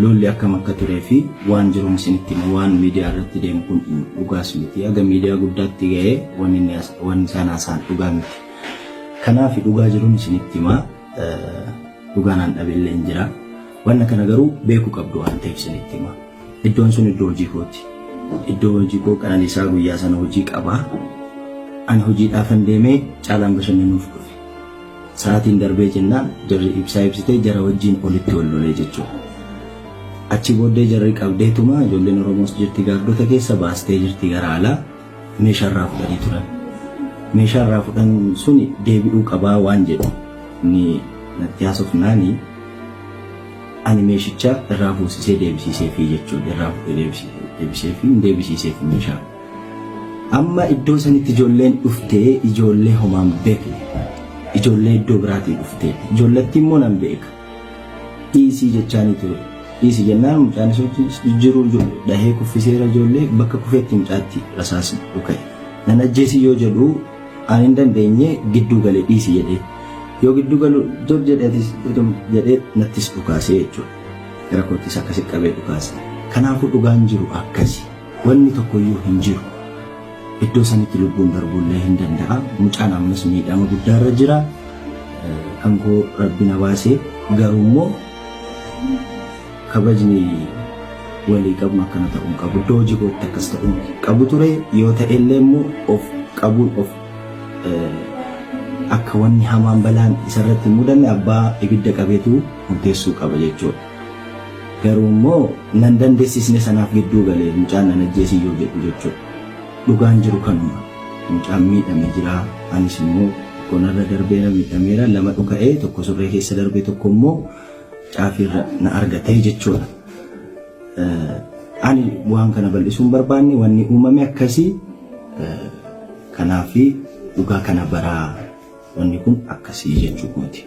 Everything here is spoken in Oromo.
lolli akkam akka turee fi waan jiru isinitti waan miidiyaa irratti deemu kun dhugaas miti. Aga miidiyaa guddaatti ga'ee waan isaan haasa'an dhugaa miti. Kanaaf dhugaa jiruun isinitti himaa dhugaanaan dhabeellee hin jira. Wanna kana garuu beekuu qabdu waan ta'eef isinitti himaa. Iddoon sun iddoo hojii kooti. Iddoo hojii koo Qananiisaa guyyaa sana hojii qabaa. Ani hojiidhaaf hin deemee Caalaan Bashannanuuf dhufe. Sa'aatiin darbee jennaan jarri ibsaa ibsitee jara wajjin olitti wal lolee jechuudha. Achi booddee jarri qabdeetuma ijoolleen Oromoos jirti gaardota keessa baastee jirti gara alaa meeshaarraa fudhanii turan. Meeshaarraa fudhan suni deebi'uu qabaa waan jedhu ni natti haasofnaanii ani meeshicha irraa fuusisee deebisiiseefi jechuudha. Irraa fuudhee deebisiiseefi deebisiiseefi meeshaa. Amma iddoo sanitti ijoolleen dhuftee ijoollee homaan beekne. Ijoollee iddoo biraatii dhuftee ijoolletti immoo nan beeka. Dhiisii jechaanii ture. Dhiisii jennaan mucaan jiru dhahee kuffiseera ijoollee bakka kufeetti mucaatti rasaasni dhuka'e. Nan ajjeesii yoo jedhu ani hin dandeenye gidduu galee dhiisii jedhee. Yoo gidduu galu jor jedhee nattis dhukaasee jechuudha. Gara koottis akkasi qabee dhukaase. Kanaafuu dhugaan jiru akkasi. Wanni tokkoyyuu hin jiru. Iddoo sanitti lubbuun darbullee hin danda'a. Mucaan ammas miidhama guddaarra jira. Kan koo Rabbi na baasee garuu immoo kabajni walii qabu akkana ta'uun qabu. Iddoo hojii kootti akkas ta'uun qabu ture yoo ta'ellee immoo of qabuun of akka wanni hamaan balaan isarratti mudanne abbaa ibidda qabeetu murteessuu qaba jechuudha. Garuu immoo nan dandeessisne sanaaf gidduu galee mucaan nan ajjeesii yoo jedhu jechuudha. Dhugaan jiru kanuma. Mucaan miidhamee jira. Anis immoo konarra darbeera miidhameera. Lama dhuka'ee tokko surree keessa darbee tokko immoo caafirra na argatee jechuudha. Ani waan kana bal'isuun barbaanne wanni uumame akkasii kanaafi dhugaa kana baraa wanni kun akkasii jechuu kooti.